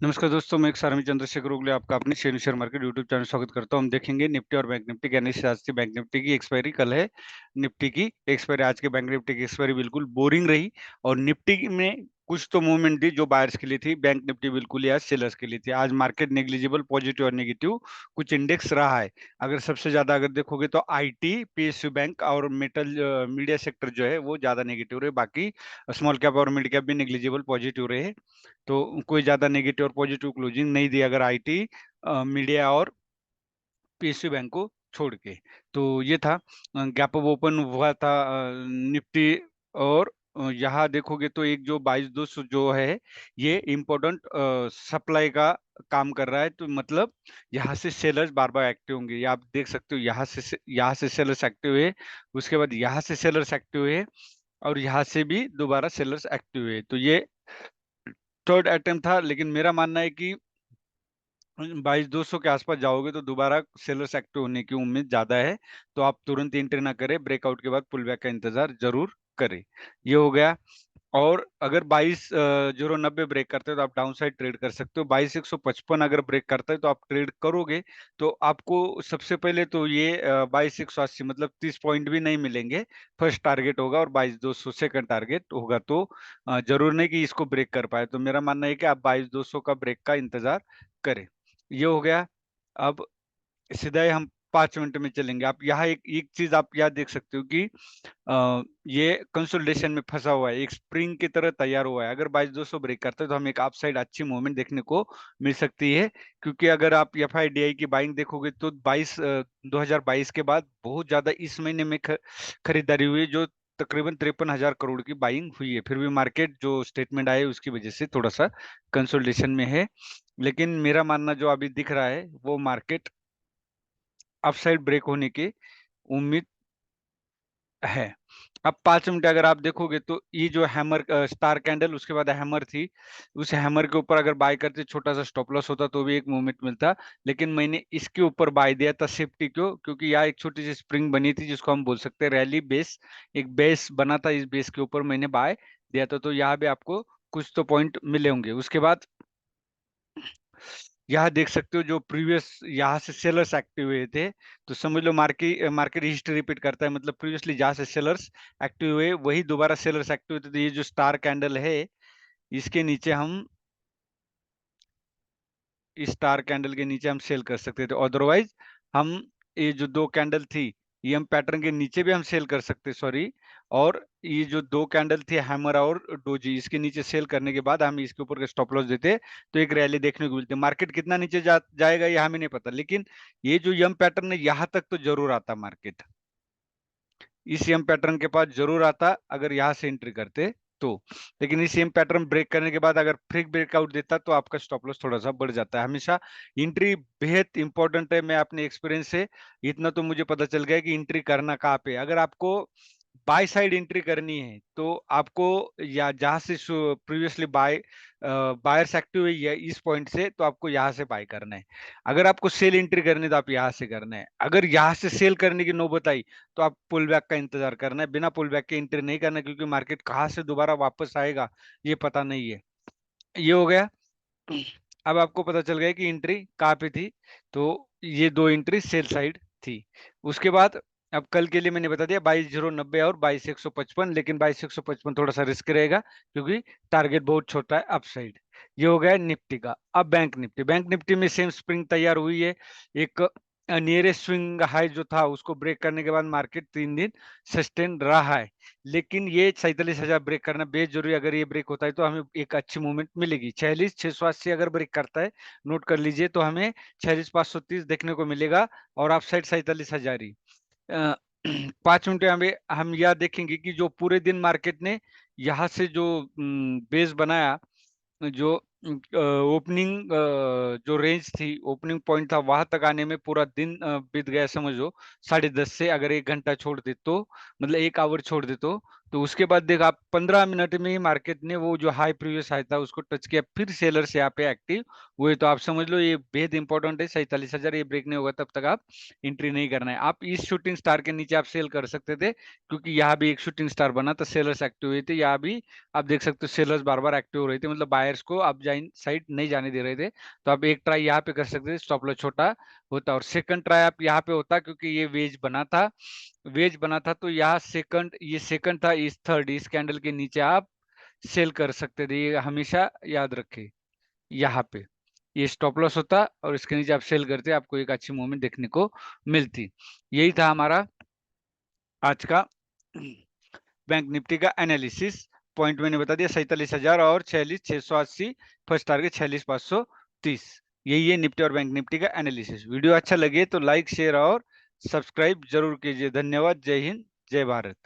नमस्कार दोस्तों, मैं एक सारमी चंद्रशेखर उगले आपका अपने शेयर मार्केट यूट्यूब चैनल स्वागत करता हूं। हम देखेंगे निफ्टी और बैंक निफ्टी के अनिश्चित आज की बैंक निफ्टी की एक्सपायरी कल है। निफ्टी की एक्सपायरी आज के बैंक निफ्टी की एक्सपायरी बिल्कुल बोरिंग रही और निफ्टी में कुछ तो मूवमेंट दी जो बायर्स के लिए थी, बैंक निफ्टी बिल्कुल ही आज सेलर्स के लिए थी। आज मार्केट नेग्लिजिबल पॉजिटिव और नेगेटिव कुछ इंडेक्स रहा है। अगर सबसे ज्यादा अगर देखोगे तो आईटी, पीएसयू बैंक और मेटल मीडिया सेक्टर जो है वो ज्यादा नेगेटिव रहे। बाकी स्मॉल कैप और मिड कैप भी नेग्लिजिबल पॉजिटिव रहे। तो कोई ज्यादा नेगेटिव और पॉजिटिव क्लोजिंग नहीं दी अगर आईटी, मीडिया और पीएसयू बैंक को छोड़ के। तो ये था गैप अप ओपन हुआ था निफ्टी। और यहाँ देखोगे तो एक जो 22,200 जो है ये इम्पोर्टेंट सप्लाई का काम कर रहा है। तो मतलब यहाँ से सेलर्स बार बार एक्टिव होंगे। ये आप देख सकते हो, यहाँ से सेलर्स एक्टिव हुए, उसके बाद यहाँ से सेलर्स एक्टिव हुए और यहाँ से भी दोबारा सेलर्स एक्टिव हुए। तो ये थर्ड अटेम्प्ट था, लेकिन मेरा मानना है कि 22,200 के आसपास जाओगे तो दोबारा सेलर्स एक्टिव होने की उम्मीद ज्यादा है। तो आप तुरंत एंट्री ना करें, ब्रेकआउट के बाद पुल बैक का इंतजार जरूर करें। ये हो गया। और अगर 22,090 ब्रेक करते हैं तो आप डाउन साइड ट्रेड कर सकते हो। 22,155 अगर ब्रेक करता है तो आप ट्रेड करोगे तो आपको सबसे पहले तो ये 22,180 मतलब 30 पॉइंट भी नहीं मिलेंगे। फर्स्ट टारगेट होगा और 22,200 सेकंड टारगेट होगा। तो जरूर नहीं कि इसको ब्रेक कर पाए। तो मेरा मानना है कि आप 22,200 का ब्रेक का इंतजार करें। ये हो गया। अब सीधा ही हम 5 मिनट में चलेंगे। आप यहाँ एक चीज आप यहाँ देख सकते हो कि ये कंसोलिडेशन में फंसा हुआ है, एक स्प्रिंग की तरह तैयार हुआ है। अगर 22,200 ब्रेक करते हैं तो हमें एक अप साइड अच्छी मूवमेंट देखने को मिल सकती है। क्योंकि अगर आप एफआईडीआई की बाइंग देखोगे तो 2022 के बाद बहुत ज्यादा इस महीने में खरीदारी हुई है, जो तकरीबन 53,000 करोड़ की बाइंग हुई है। फिर भी मार्केट जो स्टेटमेंट आए उसकी वजह से थोड़ा सा कंसोलिडेशन में है। लेकिन मेरा मानना जो अभी दिख रहा है वो मार्केट अपसाइड ब्रेक होने की उम्मीद है। अब 5 मिनट अगर आप देखोगे तो ये जो हैमर स्टार कैंडल, उसके बाद हैमर थी, उस हैमर के ऊपर अगर बाय करते छोटा सा स्टॉप लॉस होता तो भी एक मूवमेंट मिलता। लेकिन मैंने इसके ऊपर बाय दिया था सेफ्टी क्यों, क्योंकि यहाँ एक छोटी सी स्प्रिंग बनी थी जिसको हम बोल सकते हैं रैली बेस, एक बेस बना था, इस बेस के ऊपर मैंने बाय दिया था। तो यहाँ भी आपको कुछ तो पॉइंट मिले होंगे। उसके बाद यहाँ देख सकते हो जो प्रीवियस यहाँ से सेलर्स एक्टिव हुए थे, तो समझ लो मार्केट मार्केट हिस्ट्री रिपीट करता है। मतलब प्रीवियसली जहाँ से सेलर्स एक्टिव हुए वही दोबारा सेलर्स एक्टिव हुए थे। तो ये जो स्टार कैंडल है इसके नीचे हम, इस स्टार कैंडल के नीचे हम सेल कर सकते थे। अदरवाइज हम ये जो दो कैंडल थी ये हम पैटर्न के नीचे भी हम सेल कर सकते, सॉरी। और ये जो दो कैंडल थी हैमर और डोजी, इसके नीचे सेल करने के बाद हम इसके ऊपर स्टॉप लॉस देते तो एक रैली देखने को मिलती। मार्केट कितना नीचे जाएगा ये हमें नहीं पता, लेकिन ये जो यम पैटर्न है यहाँ तक तो जरूर आता मार्केट, इस एम पैटर्न के पास जरूर आता अगर यहाँ से एंट्री करते तो। लेकिन इस एम पैटर्न ब्रेक करने के बाद अगर फिर ब्रेकआउट देता तो आपका स्टॉप लॉस थोड़ा सा बढ़ जाता है। हमेशा एंट्री बेहद इंपॉर्टेंट है। मैं अपने एक्सपीरियंस से इतना तो मुझे पता चल गया कि एंट्री करना कहाँ पे। अगर आपको बाय साइड एंट्री करनी है तो आपको, या जहां से प्रीवियसली बायर्स एक्टिव हुई है इस पॉइंट से, तो आपको यहाँ से बाय करना है। अगर आपको सेल एंट्री करनी है तो आप यहाँ से करना है। अगर यहाँ से सेल करने की नौबत आई तो आप पुल बैक का इंतजार करना है। बिना पुल बैक के एंट्री नहीं करना, क्योंकि मार्केट कहाँ से दोबारा वापस आएगा ये पता नहीं है। ये हो गया। अब आपको पता चल गया कि एंट्री कहाँ पे थी। तो ये दो एंट्री सेल साइड थी। उसके बाद अब कल के लिए मैंने बता दिया 22,090 और 22,155, लेकिन 22,155 थोड़ा सा रिस्क रहेगा क्योंकि टारगेट बहुत छोटा है अपसाइड। ये हो गया निफ्टी का। अब बैंक निफ्टी, बैंक निफ्टी में सेम स्प्रिंग तैयार हुई है। एक नियरेस्ट स्विंग हाई जो था उसको ब्रेक करने के बाद मार्केट 3 दिन सस्टेन रहा है। लेकिन ये 47,000 ब्रेक करना बेहद जरूरी। अगर ये ब्रेक होता है तो हमें एक अच्छी मूवमेंट मिलेगी। 46,680 अगर ब्रेक करता है, नोट कर लीजिए, तो हमें 46,530 देखने को मिलेगा और आप साइड 47,000 ही। 5 मिनट में हमें हम यह देखेंगे कि जो पूरे दिन मार्केट ने यहाँ से जो बेस बनाया, जो ओपनिंग जो रेंज थी, ओपनिंग पॉइंट था, वहां तक आने में पूरा दिन बीत गया समझो। 10:30 से अगर 1 घंटा छोड़ दे तो, मतलब 1 आवर छोड़ दे तो उसके बाद देखा आप 15 मिनट में ही मार्केट ने वो जो हाई प्रीवियस हाई था उसको टच किया। फिर सेलर्स यहाँ पे एक्टिव हुए। तो आप समझ लो ये बेहद इंपॉर्टेंट है। 47,000 ये ब्रेक नहीं होगा तब तक आप एंट्री नहीं करना है। आप इस शूटिंग स्टार के नीचे आप सेल कर सकते थे, क्योंकि यहाँ भी एक शूटिंग स्टार बना तो सेलर्स एक्टिव हुए थे। यहाँ भी आप देख सकते हो सेलर्स बार बार एक्टिव हो रहे थे, मतलब बायर्स को आप साइड नहीं जाने दे रहे थे, तो आप एक ट्राई यहाँ पे कर सकते थे, स्टॉप लॉस छोटा होता, और सेकंड ट्राई आप यहाँ पे होता, क्योंकि ये वेज बना था तो यहाँ ये सेकंड था, इस थर्ड, इस कैंडल के नीचे आप सेल कर सकते थे, ये हमेशा याद रखे। यहाँ पे ये स्टॉप लॉस होता और इसके नीचे आप सेल करते, आपको एक अच्छी मूवमेंट देखने को मिलती। यही था हमारा आज का बैंक निफ्टी का एनालिसिस। पॉइंट मैंने बता दिया, 47,000 और 46,680, फर्स्ट टारगेट 46,530। यही है निफ्टी और बैंक निफ्टी का एनालिसिस। वीडियो अच्छा लगे तो लाइक शेयर और सब्सक्राइब जरूर कीजिए। धन्यवाद। जय हिंद, जय भारत।